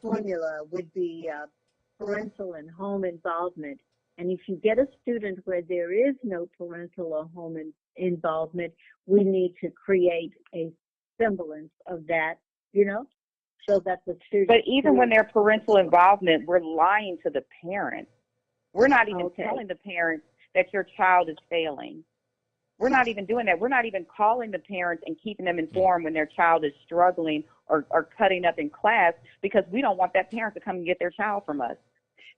formula would be parental and home involvement. And if you get a student where there is no parental or home involvement, we need to create a semblance of that, so that the student. But even when there's parental involvement, we're lying to the parents. We're not even telling the parents that your child is failing. We're not even doing that. We're not even calling the parents and keeping them informed when their child is struggling or cutting up in class, because we don't want that parent to come and get their child from us.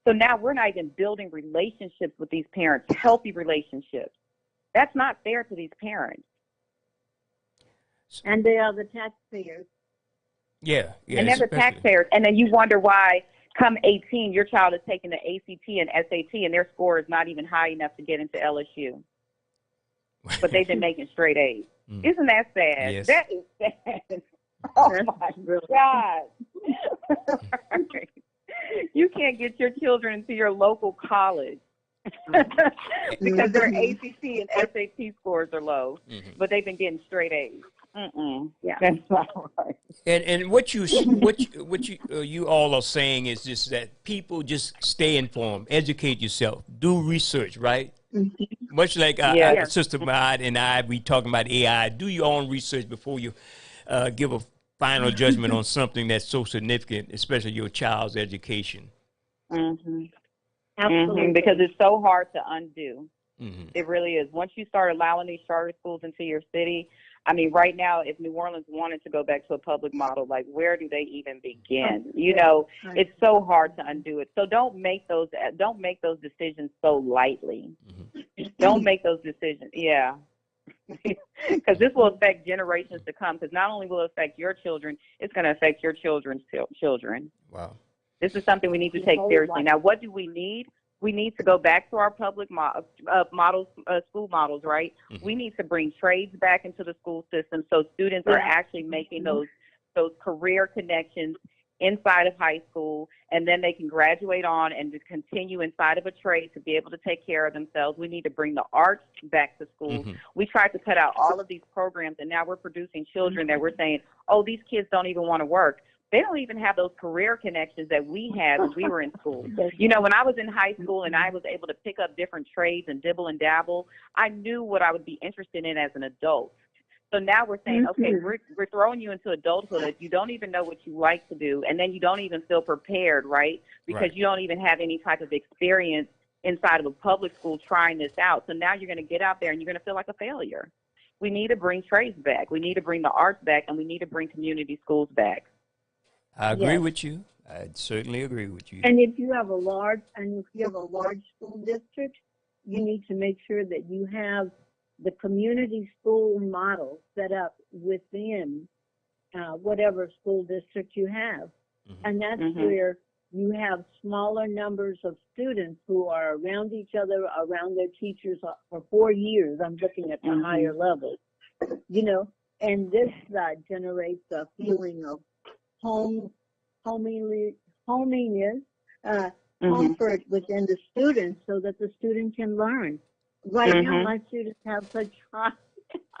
So now we're not even building relationships with these parents, healthy relationships. That's not fair to these parents. And they are the taxpayers. Yeah. And they're the taxpayers. And then you wonder why come 18, your child is taking the ACT and SAT and their score is not even high enough to get into LSU. But they've been making straight A's. Isn't that sad? Yes. That is sad. Oh, my God. You can't get your children into your local college because their ACT and SAT scores are low, but they've been getting straight A's. Yeah, that's not right. And what you you all are saying is just that people just stay informed, educate yourself, do research, right? Much like Sister Maud and I, we talking about AI. Do your own research before you give a final judgment on something that's so significant, especially your child's education. Absolutely. Because it's so hard to undo. It really is. Once you start allowing these charter schools into your city, I mean, right now, if New Orleans wanted to go back to a public model, like, where do they even begin? It's so hard to undo it. So don't make those decisions so lightly. Don't make those decisions. Yeah. Because this will affect generations to come. Because not only will it affect your children, it's going to affect your children's children. Wow. This is something we need to take seriously. Now, what do we need? We need to go back to our public school models, right? We need to bring trades back into the school system so students are actually making those career connections inside of high school, and then they can graduate on and just continue inside of a trade to be able to take care of themselves. We need to bring the arts back to schools. We tried to cut out all of these programs, and now we're producing children that we're saying, oh, these kids don't even want to work. They don't even have those career connections that we had when we were in school. When I was in high school and I was able to pick up different trades and dibble and dabble, I knew what I would be interested in as an adult. So now we're saying, okay, we're throwing you into adulthood. You don't even know what you like to do, and then you don't even feel prepared, right? Because you don't even have any type of experience inside of a public school trying this out. So now you're going to get out there and you're going to feel like a failure. We need to bring trades back. We need to bring the arts back, and we need to bring community schools back. I agree with you. I certainly agree with you. And if you have a large school district, you need to make sure that you have the community school model set up within whatever school district you have. And that's where you have smaller numbers of students who are around each other, around their teachers for 4 years. I'm looking at the higher levels, and this generates a feeling of hominess, comfort within the students so that the student can learn. Right now, my students have such high,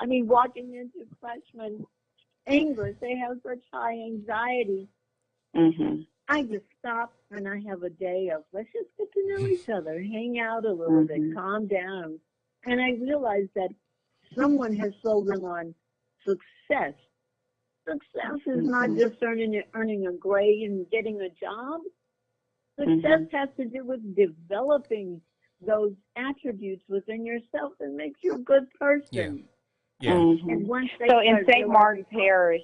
walking into freshman English, they have such high anxiety. I just stop and I have a day of, let's just get to know each other, hang out a little bit, calm down. And I realize that someone has sold them on success. Success is not just earning a grade and getting a job. Success has to do with developing those attributes within yourself that makes you a good person. And once so in St. Martin Parish,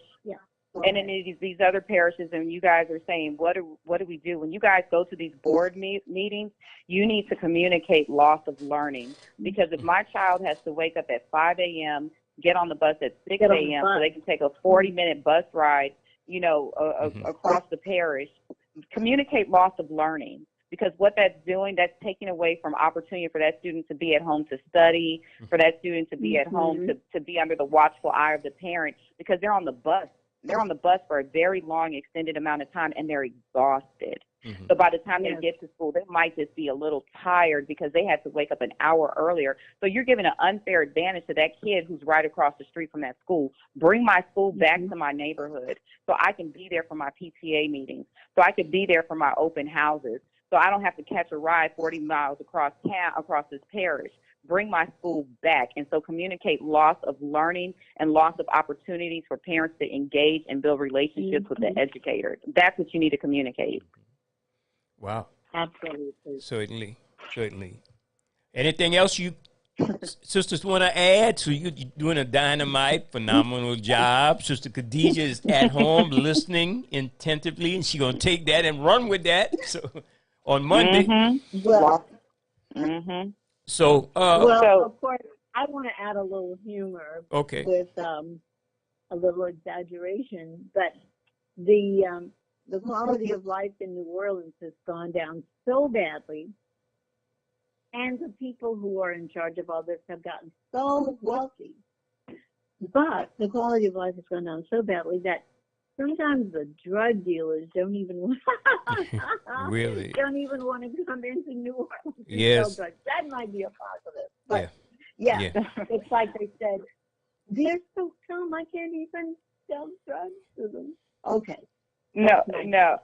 and in these other parishes, and you guys are saying, what do we do? When you guys go to these board meetings, you need to communicate loss of learning. Because if my child has to wake up at 5 a.m., get on the bus at 6 a.m. so they can take a 40-minute bus ride, across the parish, communicate loss of learning. Because what that's doing, that's taking away from opportunity for that student to be at home to study, for that student to be at home to be under the watchful eye of the parent, because they're on the bus they're on the bus for a very long, extended amount of time, and they're exhausted. So by the time they get to school, they might just be a little tired because they had to wake up an hour earlier. So you're giving an unfair advantage to that kid who's right across the street from that school. Bring my school back to my neighborhood so I can be there for my PTA meetings, so I could be there for my open houses, so I don't have to catch a ride 40 miles across town, across this parish. Bring my school back. And so communicate loss of learning and loss of opportunities for parents to engage and build relationships with the educators. That's what you need to communicate. Wow. Absolutely. Certainly. Anything else you sisters want to add? So you're doing a dynamite, phenomenal job. Sister Khadijah is at home listening attentively, and she's going to take that and run with that. So on Monday. So, of course, I want to add a little humor with a little exaggeration, but the quality of life in New Orleans has gone down so badly, and the people who are in charge of all this have gotten so wealthy. But the quality of life has gone down so badly that sometimes the drug dealers don't even want really don't even want to come into New Orleans. Yes, that might be a positive. But yeah. It's like they said, they're so dumb, I can't even sell drugs to them. Okay. No.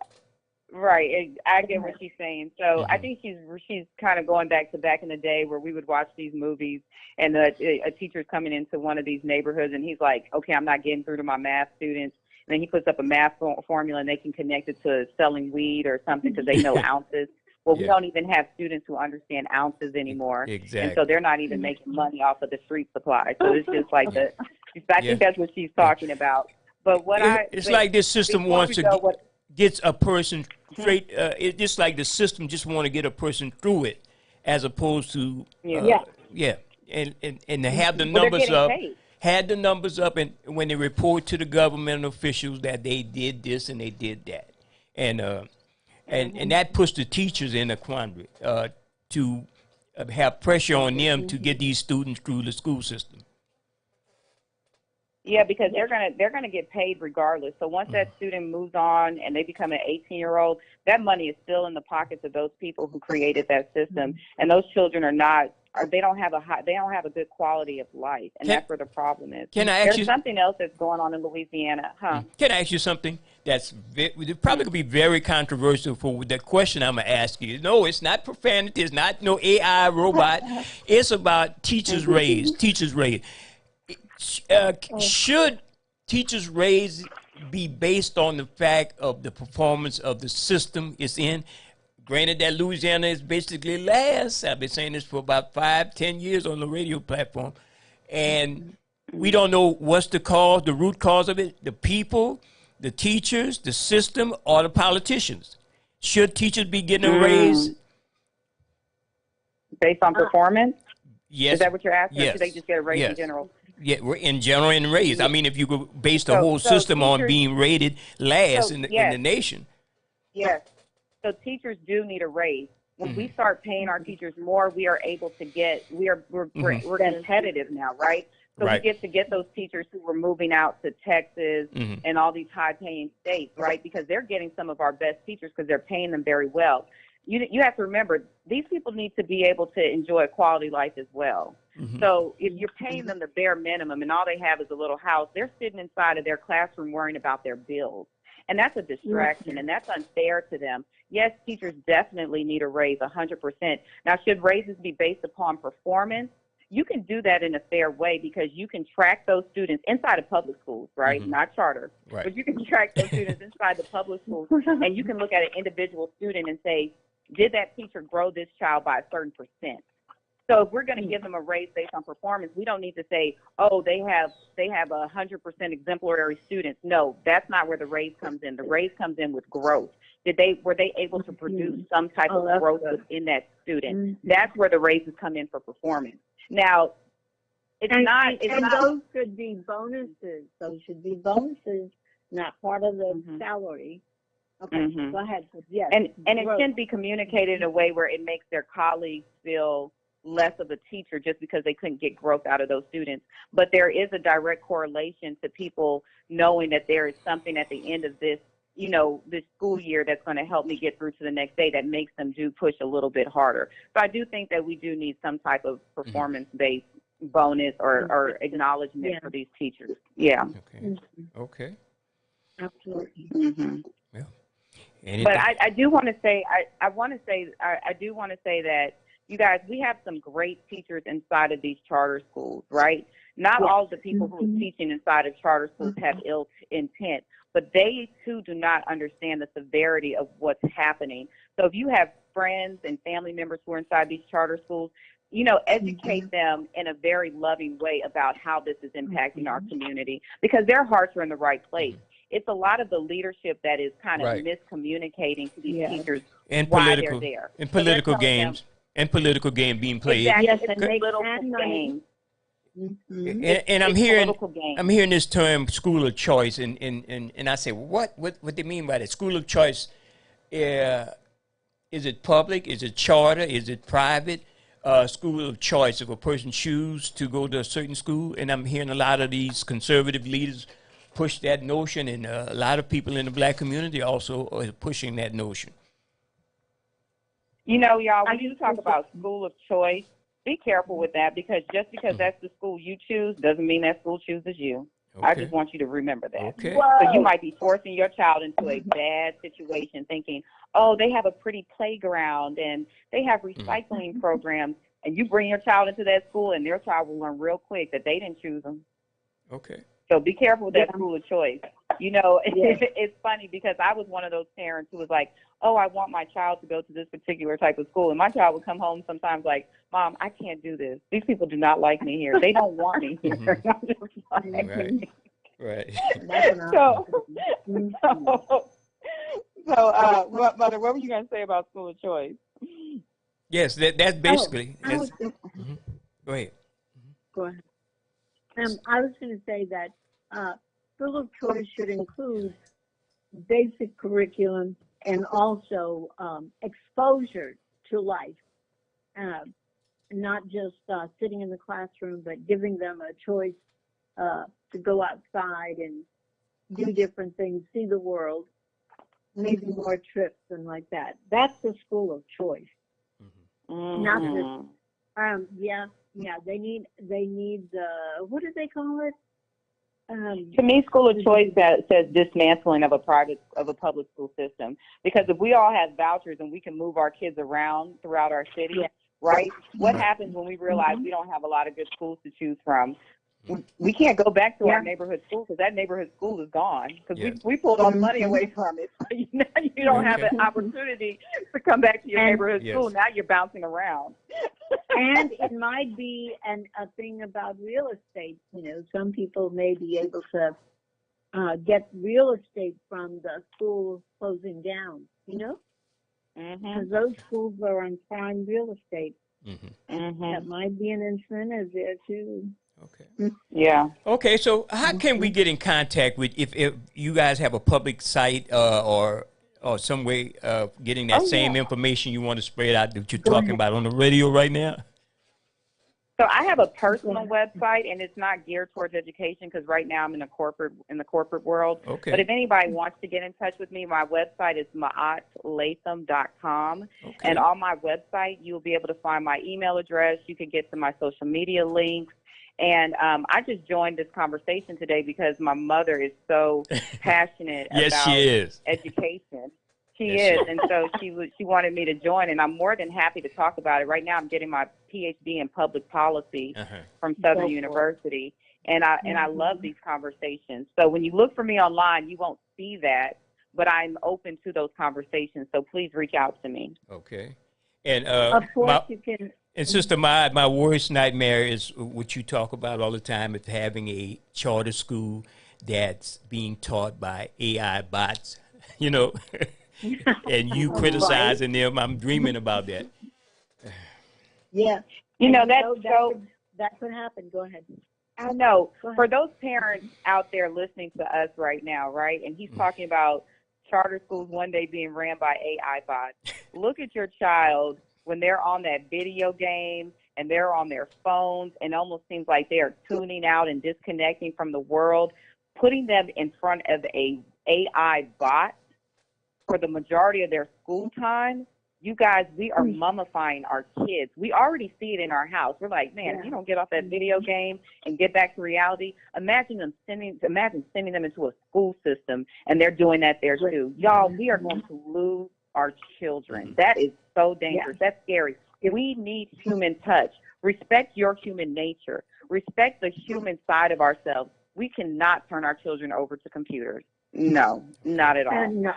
Right. I get what she's saying. So I think she's kind of going back in the day where we would watch these movies and a teacher's coming into one of these neighborhoods and he's like, okay, I'm not getting through to my math students. And then he puts up a math formula and they can connect it to selling weed or something because they know ounces. Well, we don't even have students who understand ounces anymore. Exactly. And so they're not even making money off of the street supply. So it's just like I think that's what she's talking about. But it's like this system wants to get a person straight. It's just like the system just want to get a person through it, as opposed to and to have the numbers up. Had the numbers up, and when they report to the government officials that they did this and they did that, and that puts the teachers in a quandary to have pressure on them to get these students through the school system. Yeah, because they're gonna get paid regardless. So once that student moves on and they become an 18-year-old, that money is still in the pockets of those people who created that system, and those children they don't have a good quality of life, and that's where the problem is. There's something else that's going on in Louisiana, Can I ask you something that's probably going to be very controversial for the question I'm going to ask you? No, it's not profanity. It's not no AI robot. It's about teachers' raise. Should teachers' raise be based on the fact of the performance of the system it's in? Granted that Louisiana is basically last. I've been saying this for about 5-10 years on the radio platform. And we don't know what's the root cause of it. The people, the teachers, the system, or the politicians. Should teachers be getting a raise? Based on performance? Yes. Is that what you're asking? Yes. Or should they just get a raise in general? Yeah, in general and raised. I mean, if you could base the whole system on being rated last in the nation. Yes. So teachers do need a raise. When we start paying our teachers more, we are able to we're competitive now, right? So we get those teachers who were moving out to Texas and all these high-paying states, right? Because they're getting some of our best teachers because they're paying them very well. You have to remember, these people need to be able to enjoy a quality life as well. So if you're paying them the bare minimum and all they have is a little house, they're sitting inside of their classroom worrying about their bills. And that's a distraction, and that's unfair to them. Yes, teachers definitely need a raise, 100%. Now, should raises be based upon performance? You can do that in a fair way because you can track those students inside of public schools, right? Not charter. Right. But you can track those students inside the public schools, and you can look at an individual student and say, did that teacher grow this child by a certain percent? So if we're going to give them a raise based on performance, we don't need to say, oh, they have 100% exemplary students. No, that's not where the raise comes in. The raise comes in with growth. Were they able to produce some type of growth within that student? That's where the raises come in for performance. Now, those could be bonuses. Those should be bonuses, not part of the salary. Okay, go ahead. Yes. And it can be communicated in a way where it makes their colleagues feel less of a teacher just because they couldn't get growth out of those students. But there is a direct correlation to people knowing that there is something at the end of this, this school year that's going to help me get through to the next day that makes them do push a little bit harder. So I do think that we do need some type of performance-based bonus or acknowledgement for these teachers. Yeah. Okay. Okay. Absolutely. Yeah. But I do want to say, I do want to say that, you guys, we have some great teachers inside of these charter schools, right? Not all of the people who are teaching inside of charter schools have ill intent, but they too do not understand the severity of what's happening. So if you have friends and family members who are inside these charter schools, educate them in a very loving way about how this is impacting our community, because their hearts are in the right place. It's a lot of the leadership that is kind of miscommunicating to these teachers and why they're there. And political games. And political game being played. Exactly. Yes, and political games. And I'm hearing this term school of choice, and I say, what they mean by that? School of choice, is it public? Is it charter? Is it private? School of choice, if a person chooses to go to a certain school, and I'm hearing a lot of these conservative leaders push that notion, and a lot of people in the black community also are pushing that notion. Y'all, when you talk about school of choice, be careful with that, because just because that's the school you choose doesn't mean that school chooses you. Okay. I just want you to remember that. Okay. So you might be forcing your child into a bad situation thinking, oh, they have a pretty playground and they have recycling programs, and you bring your child into that school and their child will learn real quick that they didn't choose them. Okay. So be careful with that school of choice. It's funny because I was one of those parents who was like, oh, I want my child to go to this particular type of school. And my child would come home sometimes like, Mom, I can't do this. These people do not like me here. They don't want me here. Right. So, Mother, what were you going to say about school of choice? Yes, that's basically. Go ahead. Go ahead. I was going to say that school of choice should include basic curriculum and also exposure to life, not just sitting in the classroom, but giving them a choice to go outside and do different things, see the world, maybe more trips and like that. That's the school of choice. Not just, they need what do they call it? To me, school of choice says dismantling of a public school system. Because if we all have vouchers and we can move our kids around throughout our city, right? What happens when we realize we don't have a lot of good schools to choose from? We can't go back to our neighborhood school because that neighborhood school is gone because we pulled all the money away from it. So you don't have an opportunity to come back to your neighborhood school. Now you're bouncing around. And it might be a thing about real estate. Some people may be able to get real estate from the schools closing down, because those schools are on prime real estate. That might be an incentive there too. Okay. Yeah. Okay, so how can we get in contact with, if you guys have a public site or some way of getting that same information you want to spread out that you're talking about on the radio right now? So I have a personal website, and it's not geared towards education because right now I'm in the corporate world. Okay. But if anybody wants to get in touch with me, my website is maatlatham.com. Okay. And on my website, you'll be able to find my email address. You can get to my social media links. And I just joined this conversation today because my mother is so passionate about education. She is, and so she wanted me to join, and I'm more than happy to talk about it. Right now, I'm getting my PhD in public policy from Southern University, and I love these conversations. So when you look for me online, you won't see that, but I'm open to those conversations. So please reach out to me. Okay, and of course you can. And Sister Maud, my worst nightmare is what you talk about all the time, is having a charter school that's being taught by AI bots, and you criticizing them. I'm dreaming about that. Yeah. That could happen. Go ahead. I know. For those parents out there listening to us right now, right, and he's talking about charter schools one day being ran by AI bots. Look at your child when they're on that video game and they're on their phones, and it almost seems like they are tuning out and disconnecting from the world, putting them in front of a AI bot for the majority of their school time. You guys, we are mummifying our kids. We already see it in our house. We're like, man, if you don't get off that video game and get back to reality, imagine sending them into a school system, and they're doing that there too. Y'all, we are going to lose our children. That is so dangerous. That's scary. We need human touch. Respect your human nature. Respect the human side of ourselves. We cannot turn our children over to computers. No, not at all. No.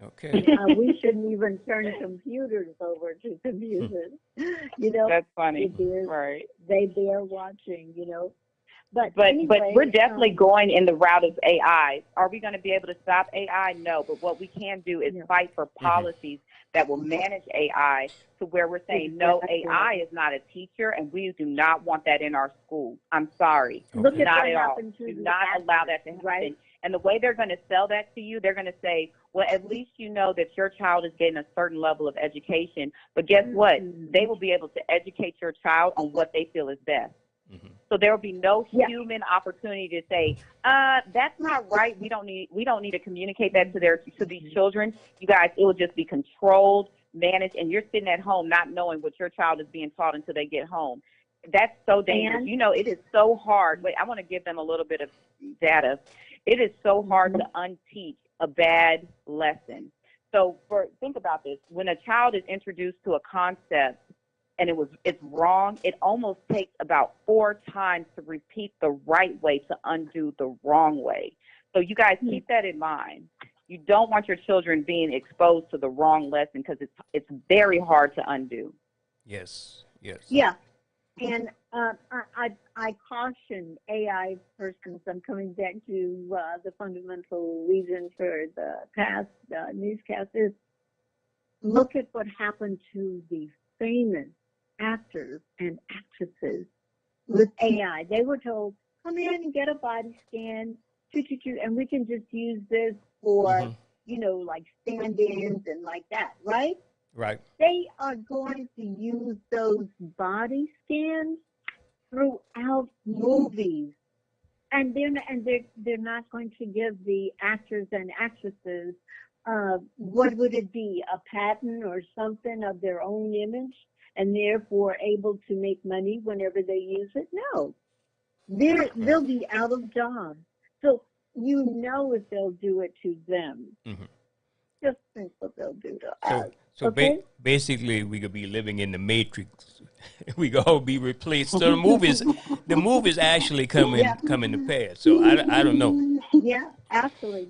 Okay. We shouldn't even turn computers over to computers. You know, that's funny. Right. They bear watching. You know, but anyway, we're definitely going in the route of AI. Are we going to be able to stop AI? No. But what we can do is fight for policies that will manage AI to where we're saying, no, AI is not a teacher, and we do not want that in our schools. I'm sorry. Look at not what at all. happened to Do not allow that to happen. Right? And the way they're going to sell that to you, they're going to say, well, at least you know that your child is getting a certain level of education. But guess what? They will be able to educate your child on what they feel is best. So there will be no human opportunity to say, that's not right. We don't need to communicate that to these children. You guys, it will just be controlled, managed, and you're sitting at home not knowing what your child is being taught until they get home. That's so dangerous. You know, it is so hard. Wait, I want to give them a little bit of data. It is so hard to unteach a bad lesson. So think about this. When a child is introduced to a concept and it's wrong, it almost takes about 4 times to repeat the right way to undo the wrong way. So you guys keep that in mind. You don't want your children being exposed to the wrong lesson because it's very hard to undo. Yes. Yeah. And I caution AI persons. I'm coming back to the fundamental reason for the past newscast is look at what happened to the famous actors and actresses with AI. They were told, come in and get a body scan, and we can just use this for, like stand-ins and like that, right? Right. They are going to use those body scans throughout movies, and they're not going to give the actors and actresses what would it be, a patent or something of their own image, and therefore able to make money whenever they use it. No, they'll be out of jobs. So if they'll do it to them. Just think what they'll do to us. So okay? Basically, we could be living in the Matrix. We could all be replaced. So the movies actually come into pass. So I don't know. Yeah, absolutely.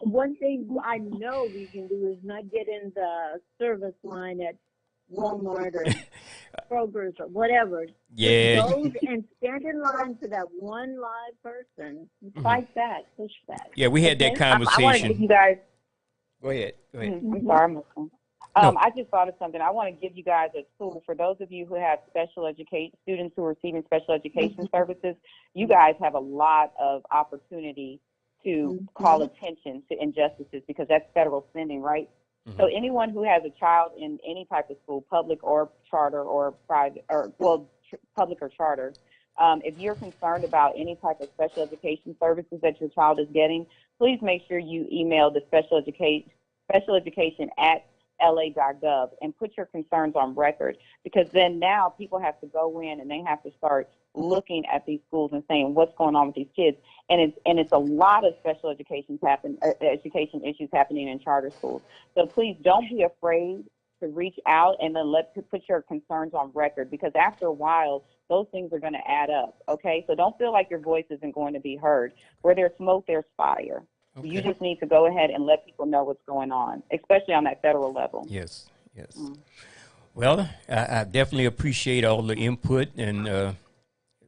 One thing I know we can do is not get in the service line at Walmart or Kroger's or whatever. Yeah. Just go and stand in line for that one live person. Fight back, push back. Yeah, we had that conversation. I want to give you guys. Go ahead. I'm sorry, I just thought of something. I want to give you guys a tool for those of you who have special education students who are receiving special education services. You guys have a lot of opportunity to call attention to injustices because that's federal spending, right? So anyone who has a child in any type of school, public or charter or private, public or charter, if you're concerned about any type of special education services that your child is getting, please make sure you email the special education at la.gov and put your concerns on record, because then now people have to go in and they have to start looking at these schools and saying what's going on with these kids, and it's a lot of special education issues happening in charter schools. So please don't be afraid to reach out and then put your concerns on record, because after a while those things are going to add up. Okay, so don't feel like your voice isn't going to be heard. Where there's smoke, there's fire. Okay. You just need to go ahead and let people know what's going on, especially on that federal level. Yes. Well, I definitely appreciate all the input, and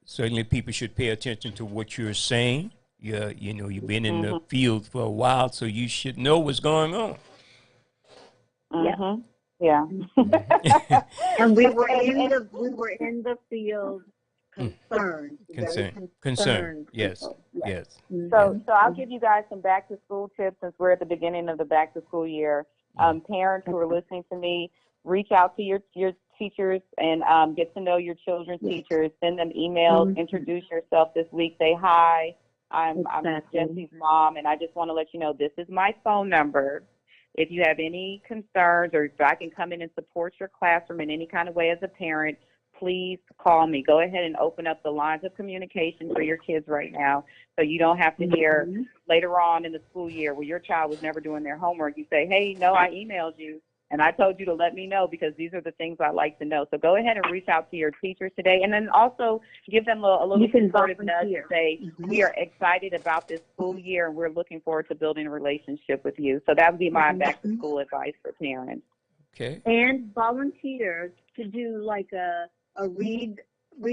certainly people should pay attention to what you're saying. You've been in the field for a while, so you should know what's going on. Yeah. And we were in the field concerned. Yes. So I'll give you guys some back to school tips since we're at the beginning of the back to school year. Parents who are listening to me, reach out to your teachers and get to know your children's teachers. Send them emails. Introduce yourself this week. Say hi. I'm Jesse's mom, and I just want to let you know this is my phone number. If you have any concerns or if I can come in and support your classroom in any kind of way as a parent, please call me. Go ahead and open up the lines of communication for your kids right now so you don't have to hear later on in the school year where your child was never doing their homework. You say, hey, no, I emailed you and I told you to let me know because these are the things I like to know. So go ahead and reach out to your teachers today, and then also give them a little supportive nudge and say, we are excited about this school year and we're looking forward to building a relationship with you. So that would be my back-to-school advice for parents. Okay. And volunteer to do like a read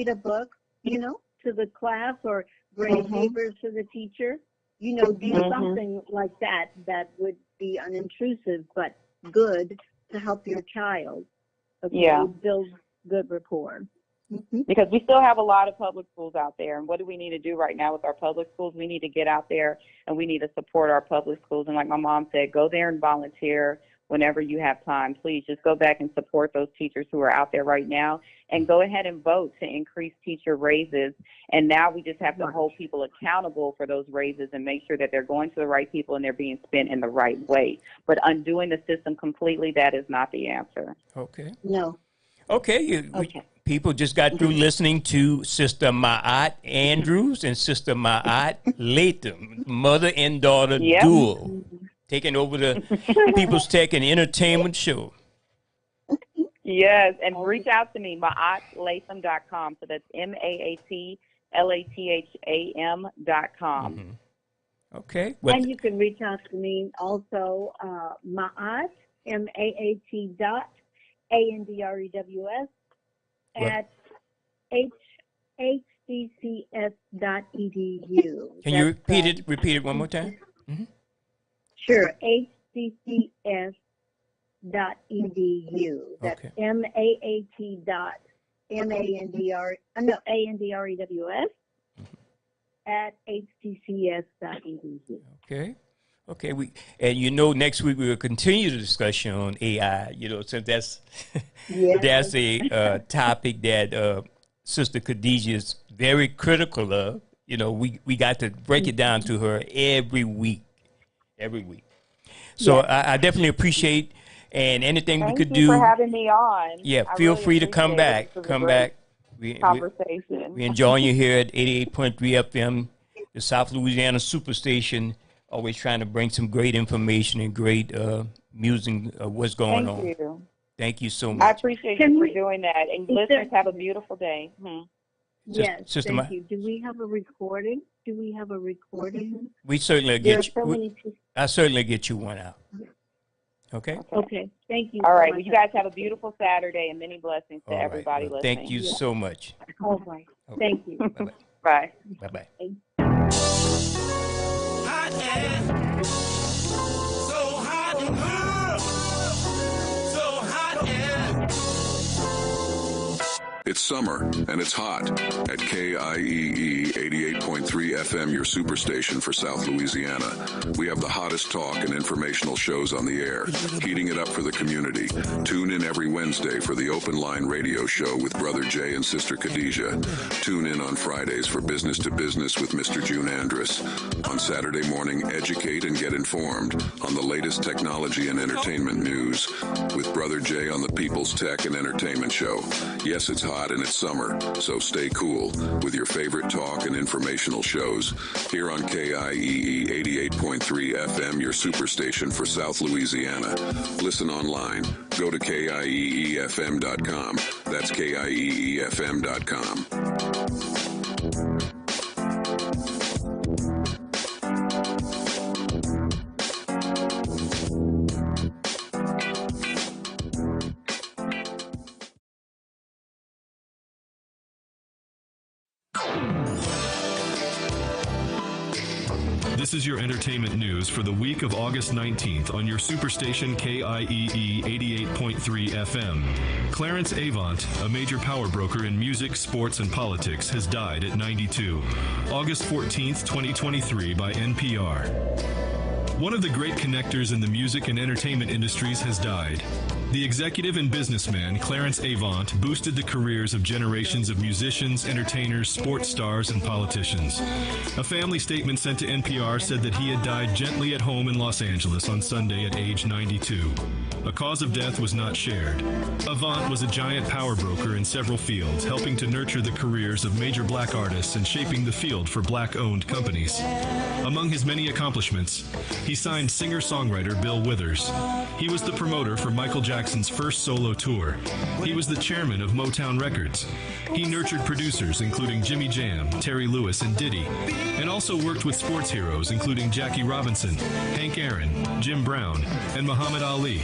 a book, to the class, or grade papers to the teacher. Do something like that would be unintrusive but good to help your child. Okay? Yeah. Build good rapport. Because we still have a lot of public schools out there, and what do we need to do right now with our public schools? We need to get out there and we need to support our public schools. And like my mom said, go there and volunteer whenever you have time. Please just go back and support those teachers who are out there right now, and go ahead and vote to increase teacher raises. And now we just have to hold people accountable for those raises and make sure that they're going to the right people and they're being spent in the right way. But undoing the system completely, that is not the answer. Okay. No. Okay. People just got through listening to Sister Ma'at Andrews and Sister Ma'at Latham, mother and daughter duo, taking over the People's Tech and Entertainment Show. Yes, and reach out to me, Ma'atLatham.com. So that's MAATLATHAM.com. Okay. And you can reach out to me also, Ma'at, MAAT ANDREWS at HCCS.edu. Can you repeat it one more time? Sure, HCCS.edu. That's ANDREWS at HCCS.edu. Okay. Next week we will continue the discussion on AI. Since that's that's a topic that Sister Khadijah is very critical of. We got to break it down to her every week. So I definitely appreciate, and anything we could do. Thank you for having me on. Yeah, feel free to come back. Conversation. We enjoying you here at 88.3 FM, the South Louisiana Superstation. Always trying to bring some great information and great music of what's going on. Thank you. Thank you so much. I appreciate you for doing that. And listeners, have a beautiful day. Yes, thank you. Do we have a recording? We certainly get you. I'll certainly get you one out. Okay? Okay, thank you. All right. Well, you guys have a beautiful Saturday and many blessings to everybody listening. Thank you so much. All right. Thank you. Bye. Bye-bye. Hot air, so hot in here, so hot air. It's summer and it's hot at KIEE 88.3 FM, your superstation for South Louisiana. We have the hottest talk and informational shows on the air, heating it up for the community. Tune in every Wednesday for the Open Line radio show with Brother Jay and Sister Khadijah. Tune in on Fridays for Business to Business with Mr. June Andrus. On Saturday morning, educate and get informed on the latest technology and entertainment news with Brother Jay on the People's Tech and Entertainment Show. Yes, it's hot and it's summer, so stay cool with your favorite talk and informational shows here on KIEE 88.3 FM, your superstation for South Louisiana. Listen online. Go to KIEEFM.com. That's KIEEFM.com. This is your entertainment news for the week of August 19th on your superstation KIEE 88.3 FM. Clarence Avant, a major power broker in music, sports, and politics, has died at 92. August 14th, 2023 by NPR. One of the great connectors in the music and entertainment industries has died. The executive and businessman Clarence Avant boosted the careers of generations of musicians, entertainers, sports stars, and politicians. A family statement sent to NPR said that he had died gently at home in Los Angeles on Sunday at age 92. A cause of death was not shared. Avant was a giant power broker in several fields, helping to nurture the careers of major black artists and shaping the field for black-owned companies. Among his many accomplishments, he signed singer-songwriter Bill Withers. He was the promoter for Michael Jackson's first solo tour. He was the chairman of Motown Records. He nurtured producers including Jimmy Jam, Terry Lewis, and Diddy, and also worked with sports heroes including Jackie Robinson, Hank Aaron, Jim Brown, and Muhammad Ali.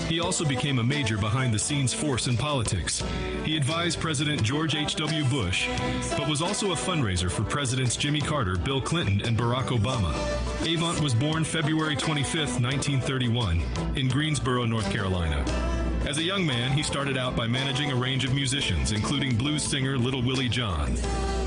He also became a major behind-the-scenes force in politics. He advised President George H.W. Bush, but was also a fundraiser for Presidents Jimmy Carter, Bill Clinton, and Barack Obama. Avant was born February 25, 1931, in Greensboro, North Carolina. As a young man, he started out by managing a range of musicians, including blues singer Little Willie John,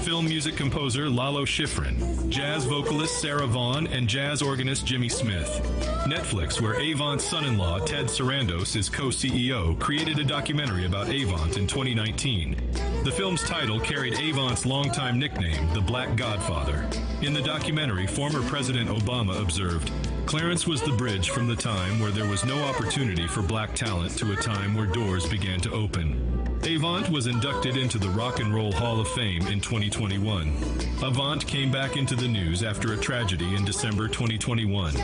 film music composer Lalo Schifrin, jazz vocalist Sarah Vaughan, and jazz organist Jimmy Smith. Netflix, where Avant's son-in-law Ted Sarandos is co-CEO, created a documentary about Avant in 2019. The film's title carried Avant's longtime nickname, the Black Godfather. In the documentary, former President Obama observed, "Clarence was the bridge from the time where there was no opportunity for black talent to a time where doors began to open." Avant was inducted into the Rock and Roll Hall of Fame in 2021. Avant came back into the news after a tragedy in December 2021.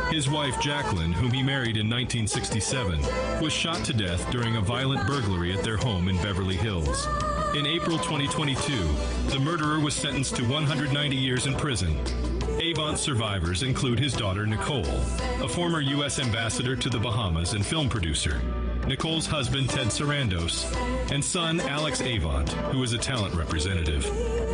His wife, Jacqueline, whom he married in 1967, was shot to death during a violent burglary at their home in Beverly Hills. In April 2022, the murderer was sentenced to 190 years in prison. Avant's survivors include his daughter, Nicole, a former U.S. ambassador to the Bahamas and film producer, Nicole's husband, Ted Sarandos, and son, Alex Avant, who is a talent representative.